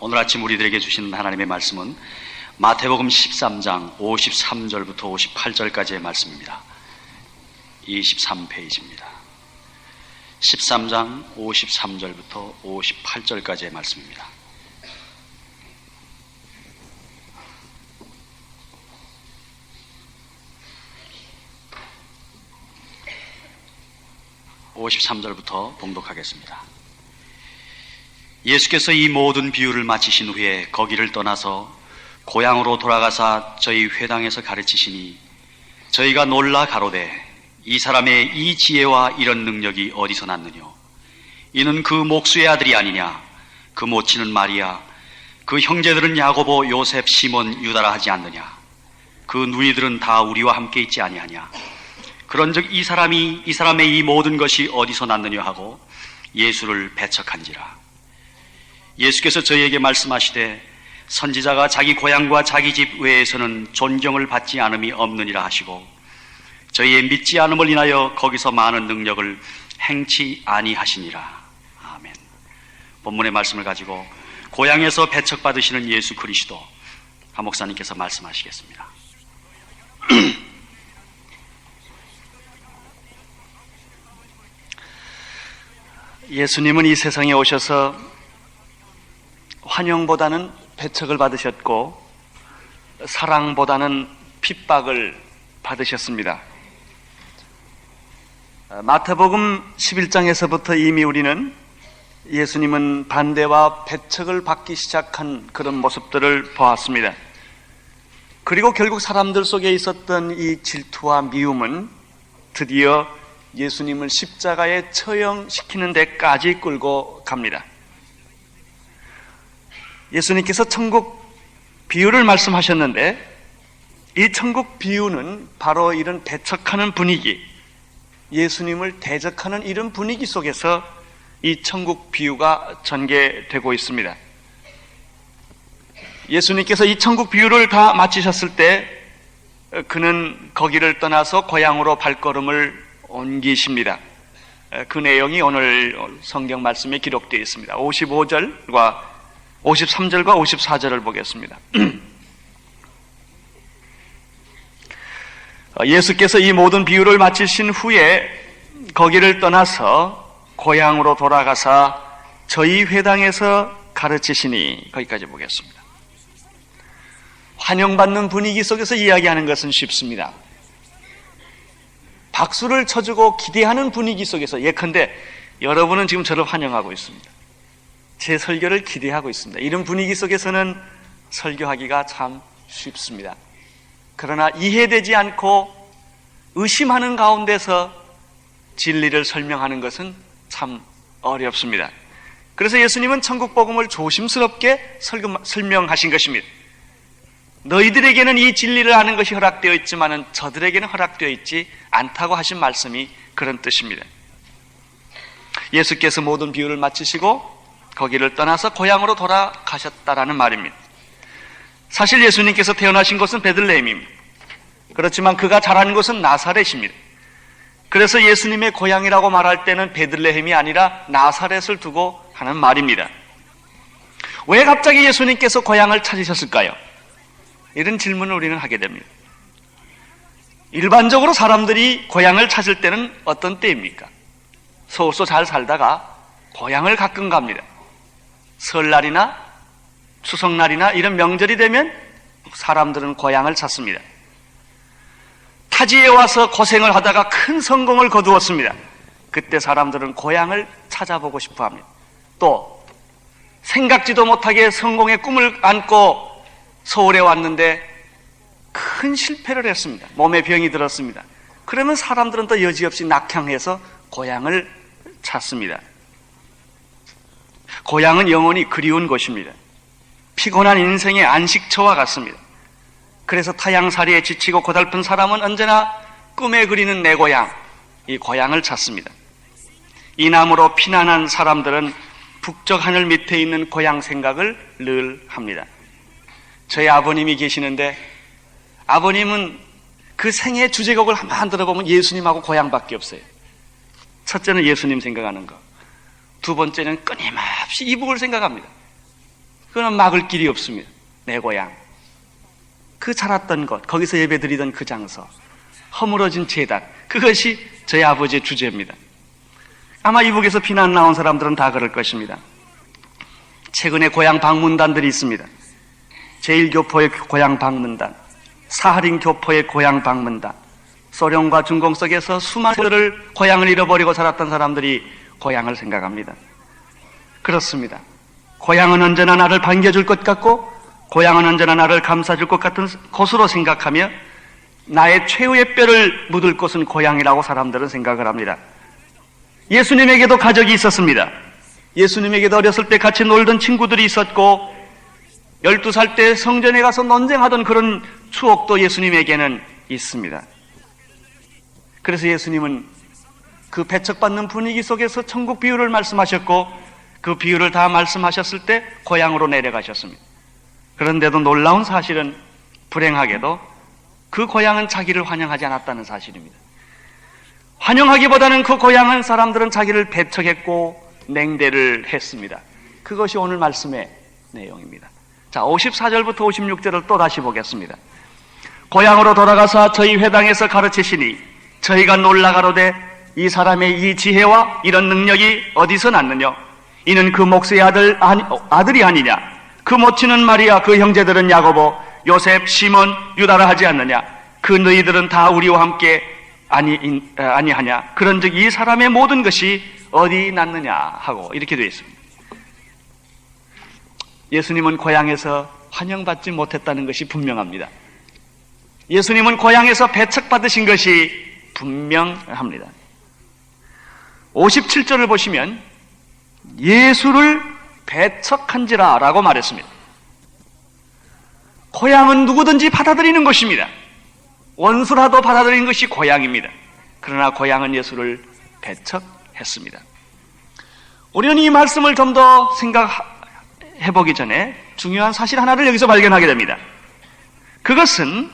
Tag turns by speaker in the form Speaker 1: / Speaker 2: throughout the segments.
Speaker 1: 오늘 아침 우리들에게 주시는 하나님의 말씀은 마태복음 13장 53절부터 58절까지의 말씀입니다. 23페이지입니다. 13장 53절부터 58절까지의 말씀입니다. (53절부터) 봉독하겠습니다. 예수께서 이 모든 비유를 마치신 후에 거기를 떠나서 고향으로 돌아가사 저희 회당에서 가르치시니 저희가 놀라 가로되 이 사람의 이 지혜와 이런 능력이 어디서 났느뇨? 이는 그 목수의 아들이 아니냐? 그 모친은 마리아, 그 형제들은 야고보, 요셉, 시몬, 유다라 하지 않느냐? 그 누이들은 다 우리와 함께 있지 아니하냐? 그런즉 이 사람의 이 모든 것이 어디서 났느냐 하고 예수를 배척한지라. 예수께서 저희에게 말씀하시되 선지자가 자기 고향과 자기 집 외에서는 존경을 받지 않음이 없느니라 하시고 저희의 믿지 않음을 인하여 거기서 많은 능력을 행치 아니하시니라. 아멘. 본문의 말씀을 가지고 고향에서 배척받으시는 예수 그리스도, 한 목사님께서 말씀하시겠습니다.
Speaker 2: 예수님은 이 세상에 오셔서 환영보다는 배척을 받으셨고 사랑보다는 핍박을 받으셨습니다. 마태복음 11장에서부터 이미 우리는 예수님은 반대와 배척을 받기 시작한 그런 모습들을 보았습니다. 그리고 결국 사람들 속에 있었던 이 질투와 미움은 드디어 예수님을 십자가에 처형시키는 데까지 끌고 갑니다. 예수님께서 천국 비유를 말씀하셨는데 이 천국 비유는 바로 이런 배척하는 분위기, 예수님을 대적하는 이런 분위기 속에서 이 천국 비유가 전개되고 있습니다. 예수님께서 이 천국 비유를 다 마치셨을 때 그는 거기를 떠나서 고향으로 발걸음을 옮기십니다. 그 내용이 오늘 성경 말씀에 기록되어 있습니다. 53절과 54절을 보겠습니다. 예수께서 이 모든 비유를 마치신 후에 거기를 떠나서 고향으로 돌아가사 저희 회당에서 가르치시니, 거기까지 보겠습니다. 환영받는 분위기 속에서 이야기하는 것은 쉽습니다. 박수를 쳐주고 기대하는 분위기 속에서, 예컨대 여러분은 지금 저를 환영하고 있습니다. 제 설교를 기대하고 있습니다. 이런 분위기 속에서는 설교하기가 참 쉽습니다. 그러나 이해되지 않고 의심하는 가운데서 진리를 설명하는 것은 참 어렵습니다. 그래서 예수님은 천국 복음을 조심스럽게 설명하신 것입니다. 너희들에게는 이 진리를 아는 것이 허락되어 있지만은 저들에게는 허락되어 있지 않다고 하신 말씀이 그런 뜻입니다. 예수께서 모든 비유를 마치시고 거기를 떠나서 고향으로 돌아가셨다라는 말입니다. 사실 예수님께서 태어나신 곳은 베들레헴입니다. 그렇지만 그가 자란 곳은 나사렛입니다. 그래서 예수님의 고향이라고 말할 때는 베들레헴이 아니라 나사렛을 두고 하는 말입니다. 왜 갑자기 예수님께서 고향을 찾으셨을까요? 이런 질문을 우리는 하게 됩니다. 일반적으로 사람들이 고향을 찾을 때는 어떤 때입니까? 서울서 잘 살다가 고향을 가끔 갑니다. 설날이나 추석날이나 이런 명절이 되면 사람들은 고향을 찾습니다. 타지에 와서 고생을 하다가 큰 성공을 거두었습니다. 그때 사람들은 고향을 찾아보고 싶어 합니다. 또 생각지도 못하게 성공의 꿈을 안고 서울에 왔는데 큰 실패를 했습니다. 몸에 병이 들었습니다. 그러면 사람들은 또 여지없이 낙향해서 고향을 찾습니다. 고향은 영원히 그리운 곳입니다. 피곤한 인생의 안식처와 같습니다. 그래서 타향살이에 지치고 고달픈 사람은 언제나 꿈에 그리는 내 고향, 이 고향을 찾습니다. 이남으로 피난한 사람들은 북쪽 하늘 밑에 있는 고향 생각을 늘 합니다. 저희 아버님이 계시는데 아버님은 그 생애 주제곡을 한번 들어보면 예수님하고 고향밖에 없어요. 첫째는 예수님 생각하는 거, 두 번째는 끊임없이 이북을 생각합니다. 그건 막을 길이 없습니다. 내 고향, 그 자랐던 곳, 거기서 예배드리던 그 장소, 허물어진 제단, 그것이 저희 아버지의 주제입니다. 아마 이북에서 피난 나온 사람들은 다 그럴 것입니다. 최근에 고향 방문단들이 있습니다. 제1교포의 고향 방문단, 사하린 교포의 고향 방문단, 소련과 중공 속에서 수많은 고향을 잃어버리고 살았던 사람들이 고향을 생각합니다. 그렇습니다. 고향은 언제나 나를 반겨줄 것 같고 고향은 언제나 나를 감싸줄 것 같은 곳으로 생각하며 나의 최후의 뼈를 묻을 곳은 고향이라고 사람들은 생각을 합니다. 예수님에게도 가족이 있었습니다. 예수님에게도 어렸을 때 같이 놀던 친구들이 있었고 12살 때 성전에 가서 논쟁하던 그런 추억도 예수님에게는 있습니다. 그래서 예수님은 그 배척받는 분위기 속에서 천국 비유를 말씀하셨고 그 비유를 다 말씀하셨을 때 고향으로 내려가셨습니다. 그런데도 놀라운 사실은 불행하게도 그 고향은 자기를 환영하지 않았다는 사실입니다. 환영하기보다는 그 고향은 사람들은 자기를 배척했고 냉대를 했습니다. 그것이 오늘 말씀의 내용입니다. 자, 54절부터 56절을 또 다시 보겠습니다. 고향으로 돌아가서 저희 회당에서 가르치시니 저희가 놀라 가로되 이 사람의 이 지혜와 이런 능력이 어디서 났느냐? 이는 그 목수의 아들이 아니냐? 그 모친은 마리아, 그 형제들은 야고보, 요셉, 시몬, 유다라 하지 않느냐? 그 너희들은 다 우리와 함께 아니하냐? 그런즉 이 사람의 모든 것이 어디 났느냐? 하고 이렇게 되어 있습니다. 예수님은 고향에서 환영받지 못했다는 것이 분명합니다. 예수님은 고향에서 배척받으신 것이 분명합니다. 57절을 보시면 예수를 배척한지라 라고 말했습니다. 고향은 누구든지 받아들이는 것입니다. 원수라도 받아들이는 것이 고향입니다. 그러나 고향은 예수를 배척했습니다. 우리는 이 말씀을 좀 더 생각해보기 전에 중요한 사실 하나를 여기서 발견하게 됩니다. 그것은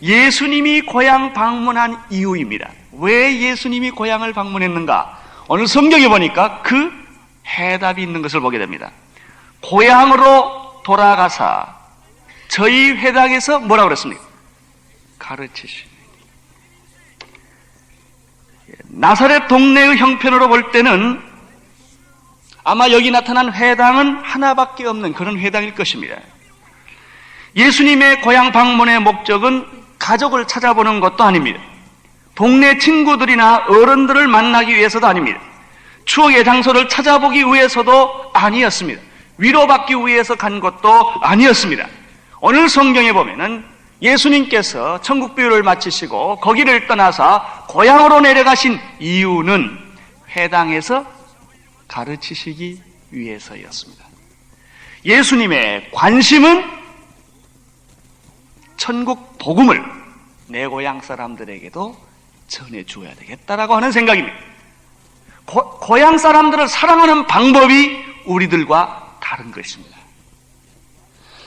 Speaker 2: 예수님이 고향 방문한 이유입니다. 왜 예수님이 고향을 방문했는가? 오늘 성경에 보니까 그 해답이 있는 것을 보게 됩니다. 고향으로 돌아가사 저희 회당에서 뭐라고 그랬습니까? 가르치시니. 나사렛 동네의 형편으로 볼 때는 아마 여기 나타난 회당은 하나밖에 없는 그런 회당일 것입니다. 예수님의 고향 방문의 목적은 가족을 찾아보는 것도 아닙니다. 동네 친구들이나 어른들을 만나기 위해서도 아닙니다. 추억의 장소를 찾아보기 위해서도 아니었습니다. 위로받기 위해서 간 것도 아니었습니다. 오늘 성경에 보면은 예수님께서 천국 비유를 마치시고 거기를 떠나서 고향으로 내려가신 이유는 회당에서 가르치시기 위해서였습니다. 예수님의 관심은 천국 복음을 내 고향 사람들에게도 전해주어야 되겠다라고 하는 생각입니다. 고향 사람들을 사랑하는 방법이 우리들과 다른 것입니다.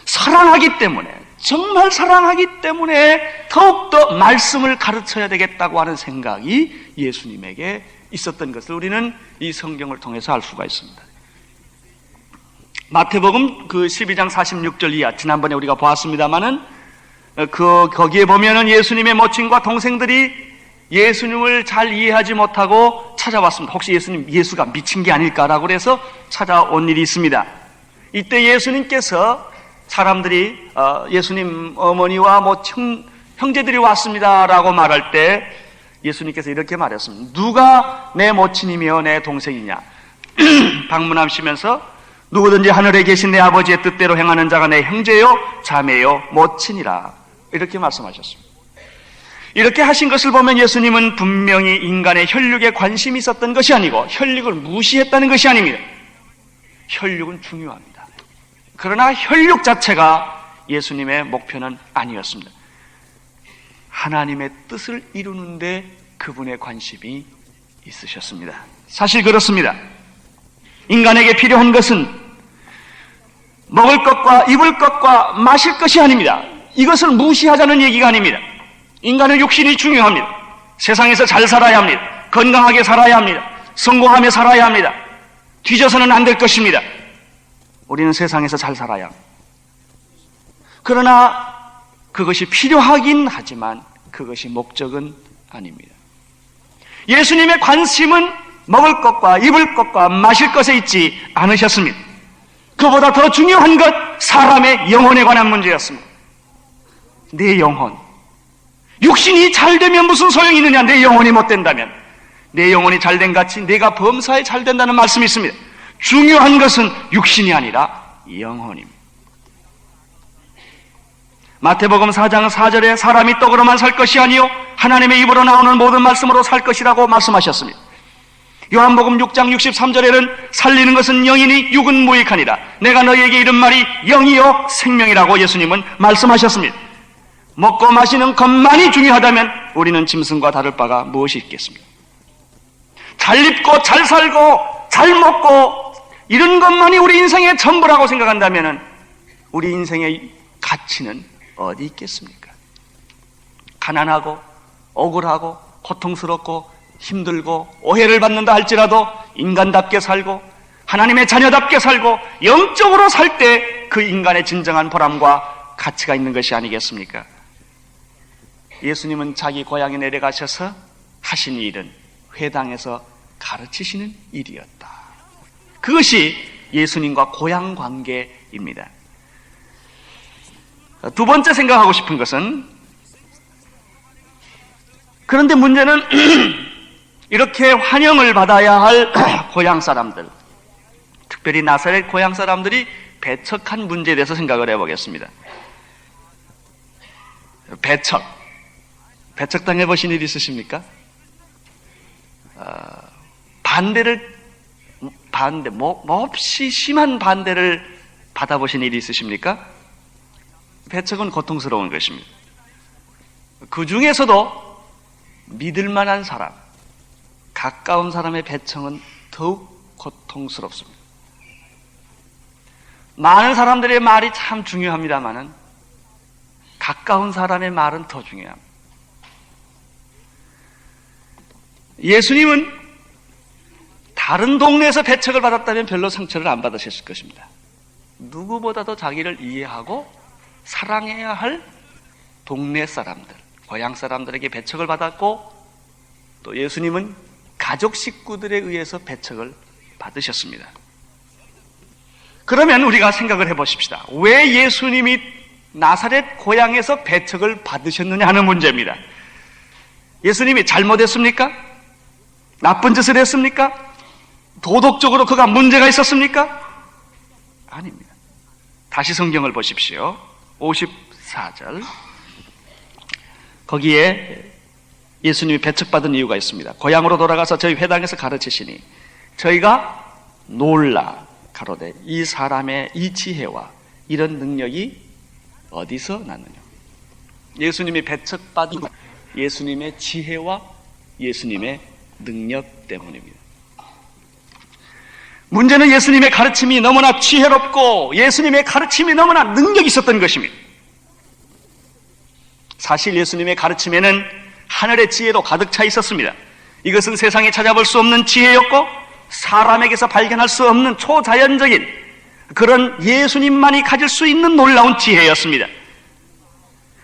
Speaker 2: 사랑하기 때문에, 정말 사랑하기 때문에 더욱더 말씀을 가르쳐야 되겠다고 하는 생각이 예수님에게 있었던 것을 우리는 이 성경을 통해서 알 수가 있습니다. 마태복음 그 12장 46절 이하, 지난번에 우리가 보았습니다마는 거기에 보면은 예수님의 모친과 동생들이 예수님을 잘 이해하지 못하고 찾아왔습니다. 혹시 예수가 미친 게 아닐까라고 해서 찾아온 일이 있습니다. 이때 예수님께서 사람들이 예수님 어머니와 형제들이 왔습니다라고 말할 때 예수님께서 이렇게 말했습니다. 누가 내 모친이며 내 동생이냐? 방문하시면서 누구든지 하늘에 계신 내 아버지의 뜻대로 행하는 자가 내 형제요 자매요 모친이라 이렇게 말씀하셨습니다. 이렇게 하신 것을 보면 예수님은 분명히 인간의 혈육에 관심이 있었던 것이 아니고 혈육을 무시했다는 것이 아닙니다. 혈육은 중요합니다. 그러나 혈육 자체가 예수님의 목표는 아니었습니다. 하나님의 뜻을 이루는데 그분의 관심이 있으셨습니다. 사실 그렇습니다. 인간에게 필요한 것은 먹을 것과 입을 것과 마실 것이 아닙니다. 이것을 무시하자는 얘기가 아닙니다. 인간의 육신이 중요합니다. 세상에서 잘 살아야 합니다. 건강하게 살아야 합니다. 성공하며 살아야 합니다. 뒤져서는 안 될 것입니다. 우리는 세상에서 잘 살아야 합니다. 그러나 그것이 필요하긴 하지만 그것이 목적은 아닙니다. 예수님의 관심은 먹을 것과 입을 것과 마실 것에 있지 않으셨습니다. 그보다 더 중요한 것, 사람의 영혼에 관한 문제였습니다. 내 영혼. 육신이 잘 되면 무슨 소용이 있느냐? 내 영혼이 못 된다면. 내 영혼이 잘 된 같이 내가 범사에 잘 된다는 말씀이 있습니다. 중요한 것은 육신이 아니라 영혼입니다. 마태복음 4장 4절에 사람이 떡으로만 살 것이 아니요 하나님의 입으로 나오는 모든 말씀으로 살 것이라고 말씀하셨습니다. 요한복음 6장 63절에는 살리는 것은 영이니 육은 무익하니라. 내가 너희에게 이른 말이 영이요 생명이라고 예수님은 말씀하셨습니다. 먹고 마시는 것만이 중요하다면 우리는 짐승과 다를 바가 무엇이 있겠습니까? 잘 입고 잘 살고 잘 먹고 이런 것만이 우리 인생의 전부라고 생각한다면 우리 인생의 가치는 어디 있겠습니까? 가난하고 억울하고 고통스럽고 힘들고 오해를 받는다 할지라도 인간답게 살고 하나님의 자녀답게 살고 영적으로 살 때 그 인간의 진정한 보람과 가치가 있는 것이 아니겠습니까? 예수님은 자기 고향에 내려가셔서 하신 일은 회당에서 가르치시는 일이었다. 그것이 예수님과 고향 관계입니다. 두 번째 생각하고 싶은 것은, 그런데 문제는 이렇게 환영을 받아야 할 고향 사람들, 특별히 나사렛 고향 사람들이 배척한 문제에 대해서 생각을 해보겠습니다. 배척당해 보신 일 있으십니까? 몹시 심한 반대를 받아보신 일이 있으십니까? 배척은 고통스러운 것입니다. 그 중에서도 믿을 만한 사람, 가까운 사람의 배척은 더욱 고통스럽습니다. 많은 사람들의 말이 참 중요합니다만은 가까운 사람의 말은 더 중요합니다. 예수님은 다른 동네에서 배척을 받았다면 별로 상처를 안 받으셨을 것입니다. 누구보다도 자기를 이해하고 사랑해야 할 동네 사람들, 고향 사람들에게 배척을 받았고, 또 예수님은 가족 식구들에 의해서 배척을 받으셨습니다. 그러면 우리가 생각을 해보십시다. 왜 예수님이 나사렛 고향에서 배척을 받으셨느냐 하는 문제입니다. 예수님이 잘못했습니까? 나쁜 짓을 했습니까? 도덕적으로 그가 문제가 있었습니까? 아닙니다. 다시 성경을 보십시오. 54절. 거기에 예수님이 배척받은 이유가 있습니다. 고향으로 돌아가서 저희 회당에서 가르치시니 저희가 놀라 가로되 이 사람의 이 지혜와 이런 능력이 어디서 났느냐. 예수님이 배척받은 예수님의 지혜와 예수님의 능력 때문입니다. 문제는 예수님의 가르침이 너무나 지혜롭고 예수님의 가르침이 너무나 능력이 있었던 것입니다. 사실 예수님의 가르침에는 하늘의 지혜도 가득 차 있었습니다. 이것은 세상에 찾아볼 수 없는 지혜였고 사람에게서 발견할 수 없는 초자연적인 그런 예수님만이 가질 수 있는 놀라운 지혜였습니다.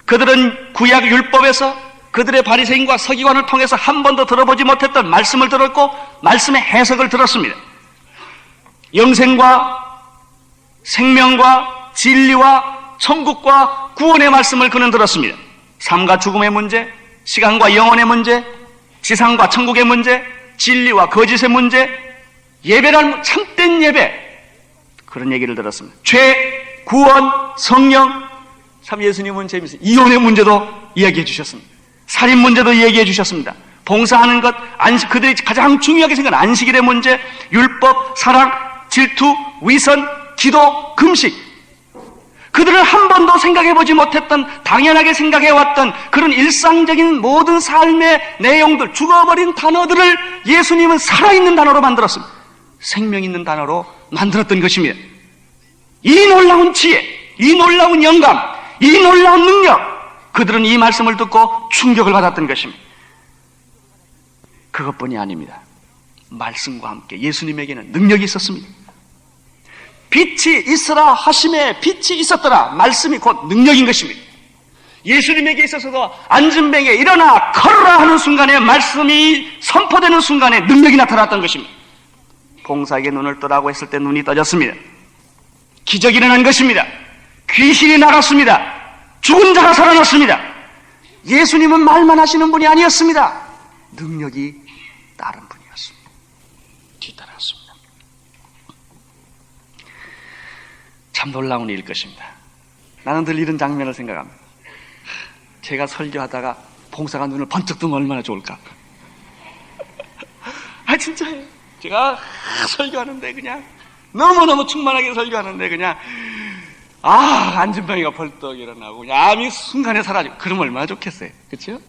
Speaker 2: 그들은 구약 율법에서 그들의 바리새인과 서기관을 통해서 한 번도 들어보지 못했던 말씀을 들었고 말씀의 해석을 들었습니다. 영생과 생명과 진리와 천국과 구원의 말씀을 그는 들었습니다. 삶과 죽음의 문제, 시간과 영혼의 문제, 지상과 천국의 문제, 진리와 거짓의 문제, 예배란 참된 예배, 그런 얘기를 들었습니다. 죄, 구원, 성령. 참 예수님은 재미있어요. 이혼의 문제도 이야기해 주셨습니다. 살인 문제도 이야기해 주셨습니다. 봉사하는 것, 안식, 그들이 가장 중요하게 생각하는 안식일의 문제, 율법, 사랑, 질투, 위선, 기도, 금식. 그들은 한 번도 생각해보지 못했던, 당연하게 생각해왔던 그런 일상적인 모든 삶의 내용들, 죽어버린 단어들을 예수님은 살아있는 단어로 만들었습니다. 생명 있는 단어로 만들었던 것입니다. 이 놀라운 지혜, 이 놀라운 영감, 이 놀라운 능력, 그들은 이 말씀을 듣고 충격을 받았던 것입니다. 그것뿐이 아닙니다. 말씀과 함께 예수님에게는 능력이 있었습니다. 빛이 있으라 하심에 빛이 있었더라. 말씀이 곧 능력인 것입니다. 예수님에게 있어서도 안진뱅에 일어나 걸어라 하는 순간에, 말씀이 선포되는 순간에 능력이 나타났던 것입니다. 봉사에게 눈을 뜨라고 했을 때 눈이 떠졌습니다. 기적이 일어난 것입니다. 귀신이 나갔습니다. 죽은 자가 살아났습니다. 예수님은 말만 하시는 분이 아니었습니다. 능력이 다른 분이었습니다. 뒤따랐습니다. 참 놀라운 일일 것입니다. 나는 늘 이런 장면을 생각합니다. 제가 설교하다가 봉사가 눈을 번쩍 뜨면 얼마나 좋을까. 진짜예요. 제가 설교하는데 그냥 너무너무 충만하게 설교하는데 그냥 안진병이가 벌떡 일어나고 그냥 암이 순간에 사라지고, 그러면 얼마나 좋겠어요. 그렇죠?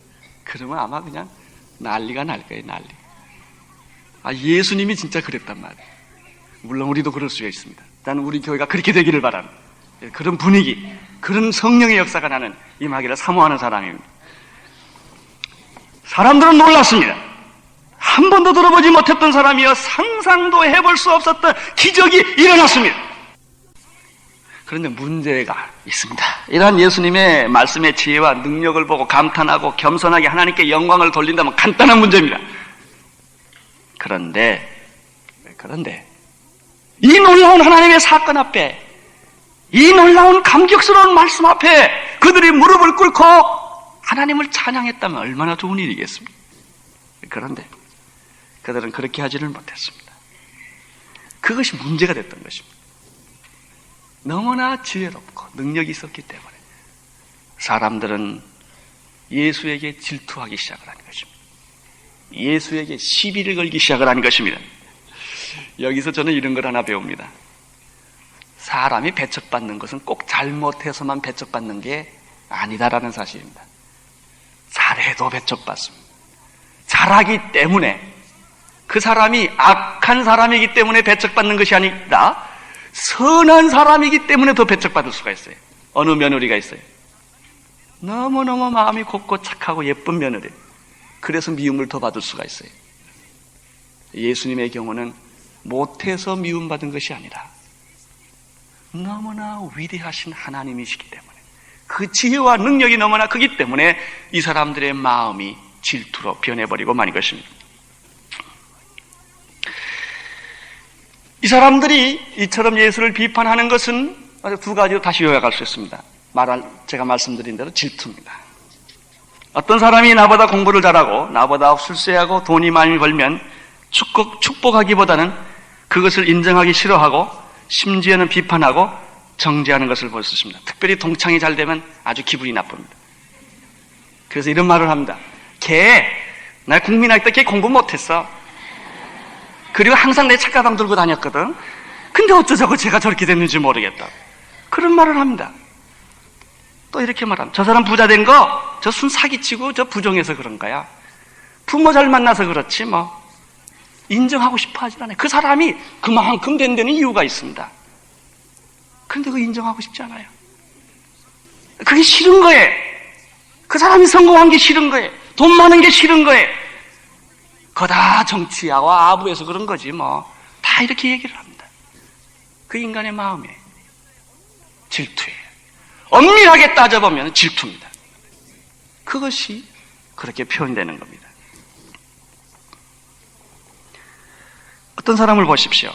Speaker 2: 그러면 아마 그냥 난리가 날 거예요. 난리. 예수님이 진짜 그랬단 말이에요. 물론 우리도 그럴 수가 있습니다. 나는 우리 교회가 그렇게 되기를 바랍니다. 그런 분위기, 그런 성령의 역사가 나는 임하기를 사모하는 사람입니다. 사람들은 놀랐습니다. 한 번도 들어보지 못했던 사람이여 상상도 해볼 수 없었던 기적이 일어났습니다. 그런데 문제가 있습니다. 이러한 예수님의 말씀의 지혜와 능력을 보고 감탄하고 겸손하게 하나님께 영광을 돌린다면 간단한 문제입니다. 그런데 이 놀라운 하나님의 사건 앞에, 이 놀라운 감격스러운 말씀 앞에 그들이 무릎을 꿇고 하나님을 찬양했다면 얼마나 좋은 일이겠습니까? 그런데 그들은 그렇게 하지를 못했습니다. 그것이 문제가 됐던 것입니다. 너무나 지혜롭고 능력이 있었기 때문에 사람들은 예수에게 질투하기 시작을 한 것입니다. 예수에게 시비를 걸기 시작을 한 것입니다. 여기서 저는 이런 걸 하나 배웁니다. 사람이 배척받는 것은 꼭 잘못해서만 배척받는 게 아니다라는 사실입니다. 잘해도 배척받습니다. 잘하기 때문에, 그 사람이 악한 사람이기 때문에 배척받는 것이 아니라 선한 사람이기 때문에 더 배척받을 수가 있어요. 어느 며느리가 있어요. 너무너무 마음이 곱고 착하고 예쁜 며느리. 그래서 미움을 더 받을 수가 있어요. 예수님의 경우는 못해서 미움받은 것이 아니라 너무나 위대하신 하나님이시기 때문에, 그 지혜와 능력이 너무나 크기 때문에 이 사람들의 마음이 질투로 변해버리고 마는 것입니다. 이 사람들이 이처럼 예수를 비판하는 것은 두 가지로 다시 요약할 수 있습니다. 제가 말씀드린 대로 질투입니다. 어떤 사람이 나보다 공부를 잘하고 나보다 출세하고 돈이 많이 벌면 축복하기보다는 그것을 인정하기 싫어하고 심지어는 비판하고 정죄하는 것을 볼 수 있습니다. 특별히 동창이 잘 되면 아주 기분이 나쁩니다. 그래서 이런 말을 합니다. 나 국민학교 때 걔 공부 못했어. 그리고 항상 내 책가방 들고 다녔거든. 근데 어쩌자고 제가 저렇게 됐는지 모르겠다. 그런 말을 합니다. 또 이렇게 말합니다. 저 사람 부자 된 거 저 순 사기치고 저 부정해서 그런 거야. 부모 잘 만나서 그렇지 뭐. 인정하고 싶어 하진 않아요. 그 사람이 그만큼 된 데는 이유가 있습니다. 그런데 그거 인정하고 싶지 않아요. 그게 싫은 거예요. 그 사람이 성공한 게 싫은 거예요. 돈 많은 게 싫은 거예요. 그거 다 정치와 아부에서 그런 거지 뭐. 다 이렇게 얘기를 합니다. 그 인간의 마음에 질투예요. 엄밀하게 따져보면 질투입니다. 그것이 그렇게 표현되는 겁니다. 어떤 사람을 보십시오.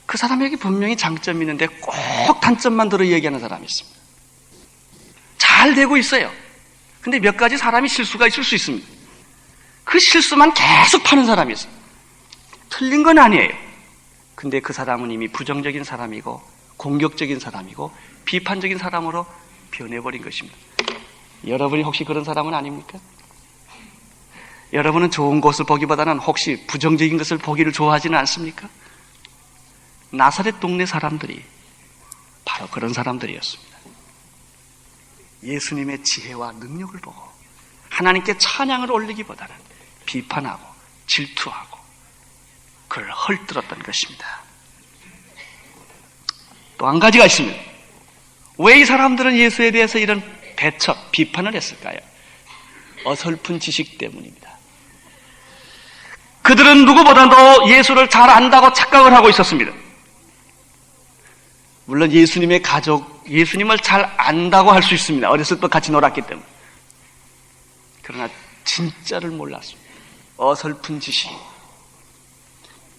Speaker 2: 그 사람에게 분명히 장점이 있는데 꼭 단점만 들어 얘기하는 사람이 있습니다. 잘 되고 있어요. 근데 몇 가지 사람이 실수가 있을 수 있습니다. 그 실수만 계속 파는 사람이 있어요. 틀린 건 아니에요. 근데 그 사람은 이미 부정적인 사람이고 공격적인 사람이고 비판적인 사람으로 변해버린 것입니다. 여러분이 혹시 그런 사람은 아닙니까? 여러분은 좋은 것을 보기보다는 혹시 부정적인 것을 보기를 좋아하지는 않습니까? 나사렛 동네 사람들이 바로 그런 사람들이었습니다. 예수님의 지혜와 능력을 보고 하나님께 찬양을 올리기보다는 비판하고 질투하고 그를 헐뜯었던 것입니다. 또 한 가지가 있습니다. 왜 이 사람들은 예수에 대해서 이런 배척, 비판을 했을까요? 어설픈 지식 때문입니다. 그들은 누구보다도 예수를 잘 안다고 착각을 하고 있었습니다. 물론 예수님의 가족, 예수님을 잘 안다고 할 수 있습니다. 어렸을 때 같이 놀았기 때문에. 그러나 진짜를 몰랐습니다. 어설픈 지식.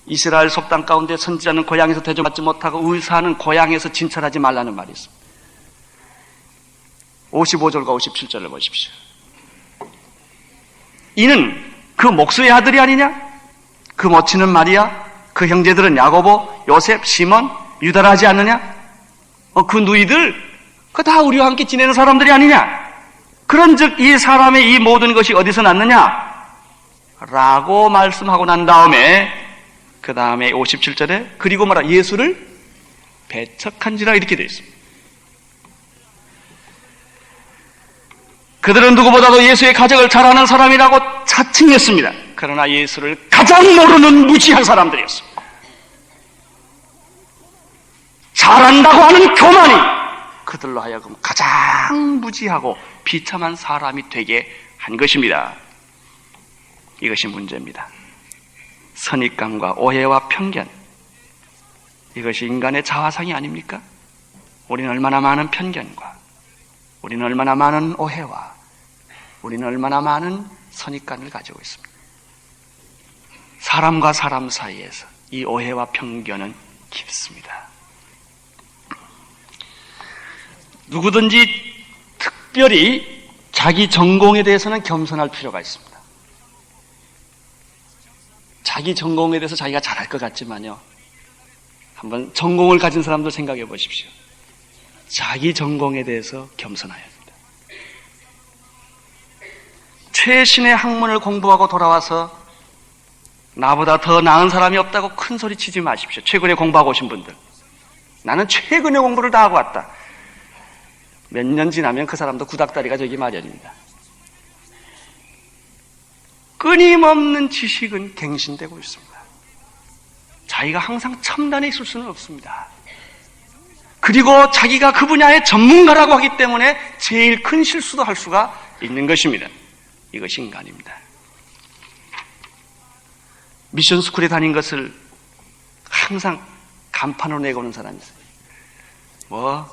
Speaker 2: 이스라엘 속담 가운데 선지자는 고향에서 대접받지 못하고 의사는 고향에서 진찰하지 말라는 말이 있습니다. 55절과 57절을 보십시오. 이는 그 목수의 아들이 아니냐? 그 모친은 마리아, 그 형제들은 야고보, 요셉, 시몬, 유다라 하지 않느냐? 그 누이들, 그 다 우리와 함께 지내는 사람들이 아니냐? 그런즉 이 사람의 이 모든 것이 어디서 났느냐? 라고 말씀하고 난 다음에 그 다음에 57절에 그리고 말하 예수를 배척한지라 이렇게 되어 있습니다. 그들은 누구보다도 예수의 가족을 잘 아는 사람이라고 자칭했습니다. 그러나 예수를 가장 모르는 무지한 사람들이었습니다. 잘한다고 하는 교만이 그들로 하여금 가장 무지하고 비참한 사람이 되게 한 것입니다. 이것이 문제입니다. 선입감과 오해와 편견, 이것이 인간의 자화상이 아닙니까? 우리는 얼마나 많은 편견과 우리는 얼마나 많은 오해와 우리는 얼마나 많은 선입관을 가지고 있습니다. 사람과 사람 사이에서 이 오해와 편견은 깊습니다. 누구든지 특별히 자기 전공에 대해서는 겸손할 필요가 있습니다. 자기 전공에 대해서 자기가 잘할 것 같지만요, 한번 전공을 가진 사람들 생각해 보십시오. 자기 전공에 대해서 겸손해야 합니다. 최신의 학문을 공부하고 돌아와서 나보다 더 나은 사람이 없다고 큰 소리 치지 마십시오. 최근에 공부하고 오신 분들, 나는 최근에 공부를 다 하고 왔다. 몇 년 지나면 그 사람도 구닥다리가 되기 마련입니다. 끊임없는 지식은 갱신되고 있습니다. 자기가 항상 첨단에 있을 수는 없습니다. 그리고 자기가 그 분야의 전문가라고 하기 때문에 제일 큰 실수도 할 수가 있는 것입니다. 이것이 인간입니다. 미션 스쿨에 다닌 것을 항상 간판으로 내고 오는 사람이 있어요.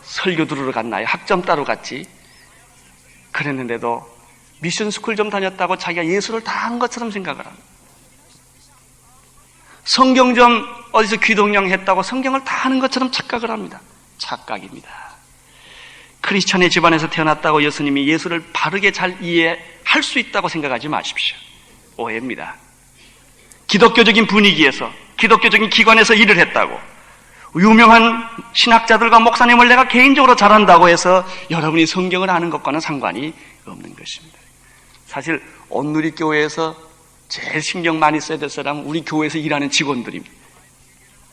Speaker 2: 설교 들으러 갔나요? 학점 따로 갔지? 그랬는데도 미션 스쿨 좀 다녔다고 자기가 예수를 다 한 것처럼 생각을 합니다. 성경 좀 어디서 귀동령 했다고 성경을 다 하는 것처럼 착각을 합니다. 착각입니다. 크리스찬의 집안에서 태어났다고 예수님이 예수를 바르게 잘 이해할 수 있다고 생각하지 마십시오. 오해입니다. 기독교적인 분위기에서, 기독교적인 기관에서 일을 했다고, 유명한 신학자들과 목사님을 내가 개인적으로 잘한다고 해서 여러분이 성경을 아는 것과는 상관이 없는 것입니다. 사실 온누리교회에서 제일 신경 많이 써야 될 사람은 우리 교회에서 일하는 직원들입니다.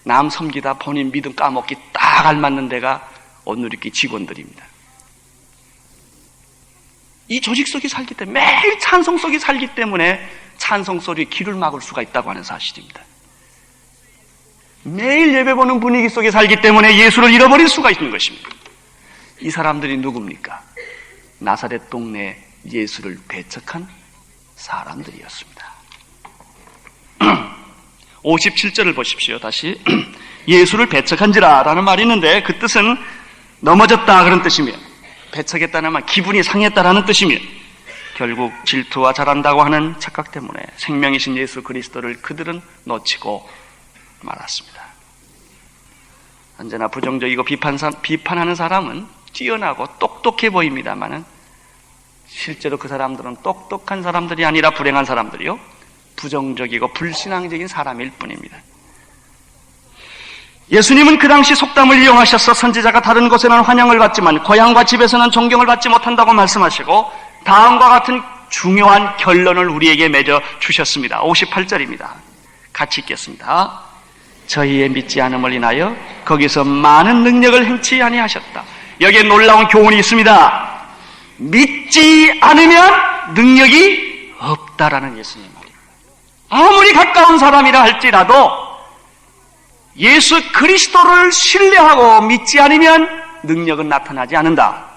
Speaker 2: 남 섬기다 본인 믿음 까먹기 딱 알맞는 데가 온누리교회 직원들입니다. 이 조직 속에 살기 때문에, 매일 찬송 속에 살기 때문에 찬송 소리에 귀를 막을 수가 있다고 하는 사실입니다. 매일 예배 보는 분위기 속에 살기 때문에 예수를 잃어버릴 수가 있는 것입니다. 이 사람들이 누굽니까? 나사렛 동네 예수를 배척한 사람들이었습니다. 57절을 보십시오. 다시 예수를 배척한지라 라는 말이 있는데 그 뜻은 넘어졌다 그런 뜻이며, 배척했다는 말 기분이 상했다라는 뜻이며, 결국 질투와 잘한다고 하는 착각 때문에 생명이신 예수 그리스도를 그들은 놓치고 말았습니다. 언제나 부정적이고 비판하는 사람은 뛰어나고 똑똑해 보입니다만은 실제로 그 사람들은 똑똑한 사람들이 아니라 불행한 사람들이요, 부정적이고 불신앙적인 사람일 뿐입니다. 예수님은 그 당시 속담을 이용하셔서 선지자가 다른 곳에는 환영을 받지만 고향과 집에서는 존경을 받지 못한다고 말씀하시고 다음과 같은 중요한 결론을 우리에게 맺어 주셨습니다. 58절입니다. 같이 읽겠습니다. 저희의 믿지 않음을 인하여 거기서 많은 능력을 행치 아니하셨다. 여기에 놀라운 교훈이 있습니다. 믿지 않으면 능력이 없다라는 예수님 말입니다. 아무리 가까운 사람이라 할지라도 예수 그리스도를 신뢰하고 믿지 않으면 능력은 나타나지 않는다.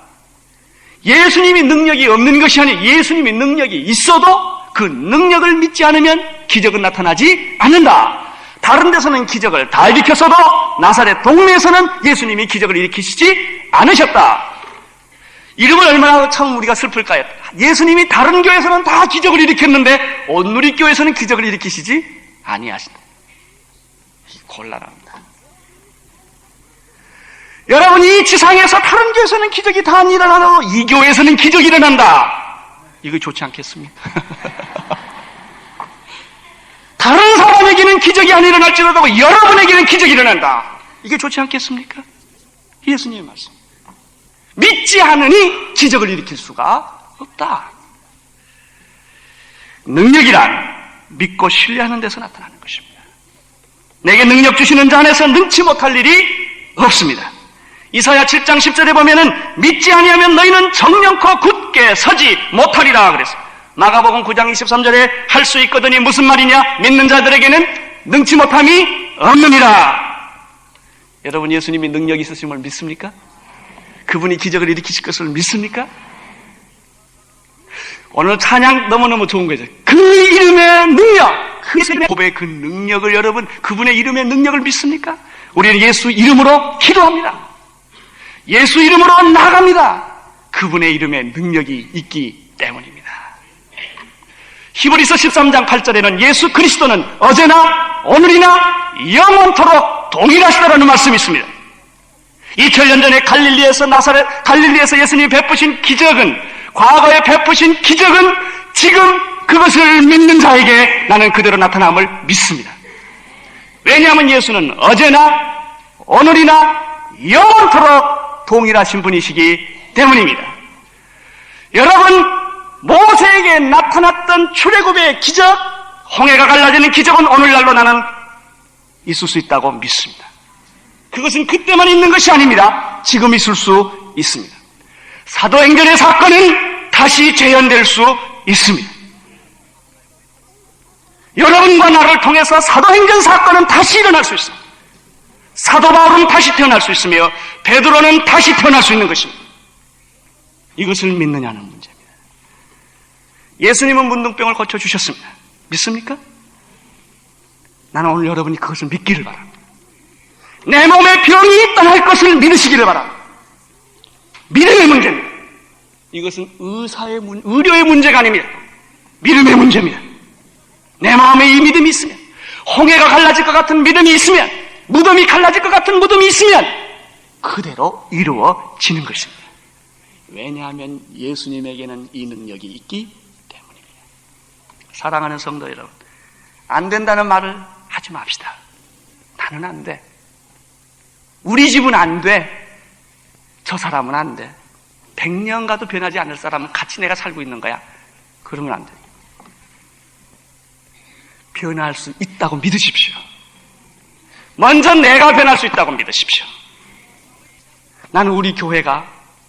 Speaker 2: 예수님이 능력이 없는 것이 아니라 예수님이 능력이 있어도 그 능력을 믿지 않으면 기적은 나타나지 않는다. 다른 데서는 기적을 다 일으켰어도 나사렛 동네에서는 예수님이 기적을 일으키시지 않으셨다. 이러면 얼마나 참 우리가 슬플까요? 예수님이 다른 교회에서는 다 기적을 일으켰는데 온누리교회에서는 기적을 일으키시지 아니하신다. 곤란합니다. 여러분, 이 지상에서 다른 교회에서는 기적이 다 안 일어나도 이 교회에서는 기적이 일어난다. 이거 좋지 않겠습니까? 다른 사람에게는 기적이 안 일어날지라도 여러분에게는 기적이 일어난다. 이게 좋지 않겠습니까? 예수님의 말씀. 믿지 않으니 기적을 일으킬 수가 없다. 능력이란 믿고 신뢰하는 데서 나타나는 것입니다. 내게 능력 주시는 자 안에서 능치 못할 일이 없습니다. 이사야 7장 10절에 보면은 믿지 아니하면 너희는 정령코 굳게 서지 못하리라 그랬어요. 마가복음 9장 23절에 할 수 있거든이 무슨 말이냐? 믿는 자들에게는 능치 못함이 없느니라. 여러분, 예수님이 능력이 있으심을 믿습니까? 그분이 기적을 일으키실 것을 믿습니까? 오늘 찬양 너무너무 좋은 거죠. 그 이름의 능력, 그 고백의 그 능력을 여러분, 그분의 이름의 능력을 믿습니까? 우리는 예수 이름으로 기도합니다. 예수 이름으로 나갑니다. 그분의 이름의 능력이 있기 때문입니다. 히브리서 13장 8절에는 예수 그리스도는 어제나 오늘이나 영원토록 동일하시다라는 말씀이 있습니다. 2000년 전에 갈릴리에서 예수님이 베푸신 기적은, 과거에 베푸신 기적은 지금 그것을 믿는 자에게 나는 그대로 나타남을 믿습니다. 왜냐하면 예수는 어제나 오늘이나 영원토록 동일하신 분이시기 때문입니다. 여러분, 모세에게 나타났던 출애굽의 기적, 홍해가 갈라지는 기적은 오늘날로 나는 있을 수 있다고 믿습니다. 그것은 그때만 있는 것이 아닙니다. 지금 있을 수 있습니다. 사도행전의 사건은 다시 재현될 수 있습니다. 여러분과 나를 통해서 사도행전 사건은 다시 일어날 수 있습니다. 사도 바울은 다시 태어날 수 있으며 베드로는 다시 태어날 수 있는 것입니다. 이것을 믿느냐는 문제입니다. 예수님은 문둥병을 고쳐주셨습니다. 믿습니까? 나는 오늘 여러분이 그것을 믿기를 바랍니다. 내 몸에 병이 있다 할 것을 믿으시기를 바랍니다. 믿음의 문제입니다. 이것은 의료의 문제가 아닙니다. 믿음의 문제입니다. 내 마음에 이 믿음이 있으면, 홍해가 갈라질 것 같은 믿음이 있으면, 무덤이 갈라질 것 같은 무덤이 있으면 그대로 이루어지는 것입니다. 왜냐하면 예수님에게는 이 능력이 있기 때문입니다. 사랑하는 성도 여러분, 안 된다는 말을 하지 맙시다. 나는 안 돼. 우리 집은 안 돼. 저 사람은 안 돼. 100년 가도 변하지 않을 사람은 같이 내가 살고 있는 거야. 그러면 안 돼. 변할 수 있다고 믿으십시오. 먼저 내가 변할 수 있다고 믿으십시오. 나는 우리 교회가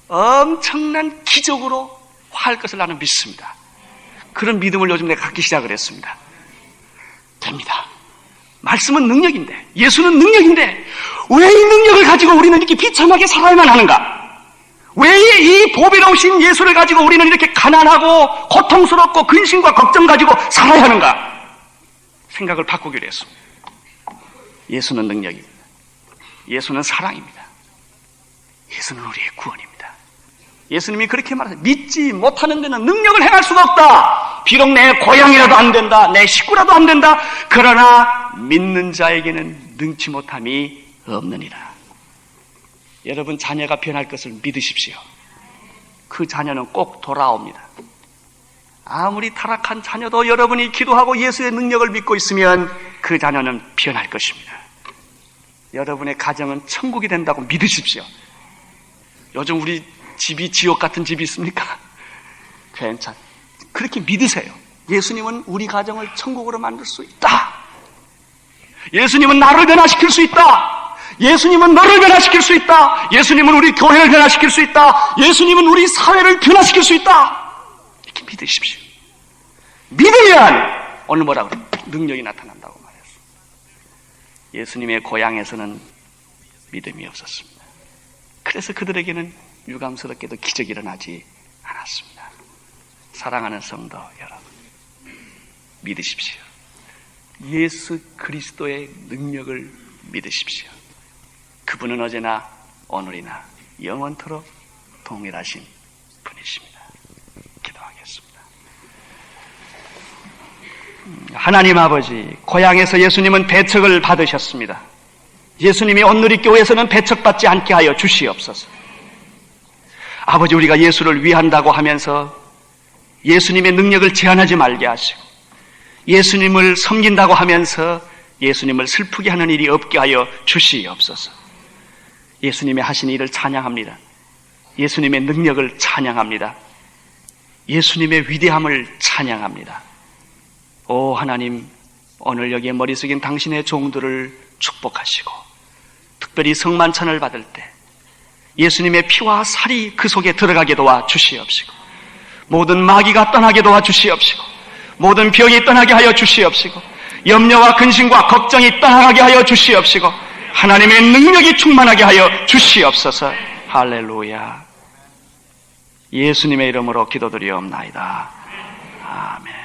Speaker 2: 엄청난 기적으로 화할 것을 나는 믿습니다. 그런 믿음을 요즘 내가 갖기 시작을 했습니다. 됩니다. 말씀은 능력인데, 예수는 능력인데, 왜 이 능력을 가지고 우리는 이렇게 비참하게 살아야만 하는가? 왜 이 보배로우신 예수를 가지고 우리는 이렇게 가난하고 고통스럽고 근심과 걱정 가지고 살아야 하는가? 생각을 바꾸기로 했습니다. 예수는 능력입니다. 예수는 사랑입니다. 예수는 우리의 구원입니다. 예수님이 그렇게 말하세요. 믿지 못하는 데는 능력을 행할 수가 없다. 비록 내 고향이라도 안 된다, 내 식구라도 안 된다. 그러나 믿는 자에게는 능치 못함이 없느니라. 여러분, 자녀가 변할 것을 믿으십시오. 그 자녀는 꼭 돌아옵니다. 아무리 타락한 자녀도 여러분이 기도하고 예수의 능력을 믿고 있으면 그 자녀는 변할 것입니다. 여러분의 가정은 천국이 된다고 믿으십시오. 요즘 우리 집이 지옥 같은 집이 있습니까? 그렇게 믿으세요. 예수님은 우리 가정을 천국으로 만들 수 있다. 예수님은 나를 변화시킬 수 있다. 예수님은 너를 변화시킬 수 있다. 예수님은 우리 교회를 변화시킬 수 있다. 예수님은 우리 사회를 변화시킬 수 있다. 이렇게 믿으십시오. 믿으면 오늘 뭐라고 그래요? 능력이 나타난다고 말했어요. 예수님의 고향에서는 믿음이 없었습니다. 그래서 그들에게는 유감스럽게도 기적이 일어나지 않았습니다. 사랑하는 성도 여러분, 믿으십시오. 예수 그리스도의 능력을 믿으십시오. 그분은 어제나 오늘이나 영원토록 동일하신 분이십니다. 기도하겠습니다. 하나님 아버지, 고향에서 예수님은 배척을 받으셨습니다. 예수님이 온누리교회에서는 배척받지 않게 하여 주시옵소서. 아버지, 우리가 예수를 위한다고 하면서 예수님의 능력을 제한하지 말게 하시고, 예수님을 섬긴다고 하면서 예수님을 슬프게 하는 일이 없게 하여 주시옵소서. 예수님의 하신 일을 찬양합니다. 예수님의 능력을 찬양합니다. 예수님의 위대함을 찬양합니다. 오 하나님, 오늘 여기에 머리 숙인 당신의 종들을 축복하시고, 특별히 성만찬을 받을 때 예수님의 피와 살이 그 속에 들어가게 도와 주시옵시고, 모든 마귀가 떠나게 도와 주시옵시고, 모든 병이 떠나게 하여 주시옵시고, 염려와 근심과 걱정이 떠나게 하여 주시옵시고, 하나님의 능력이 충만하게 하여 주시옵소서. 할렐루야. 예수님의 이름으로 기도드리옵나이다. 아멘.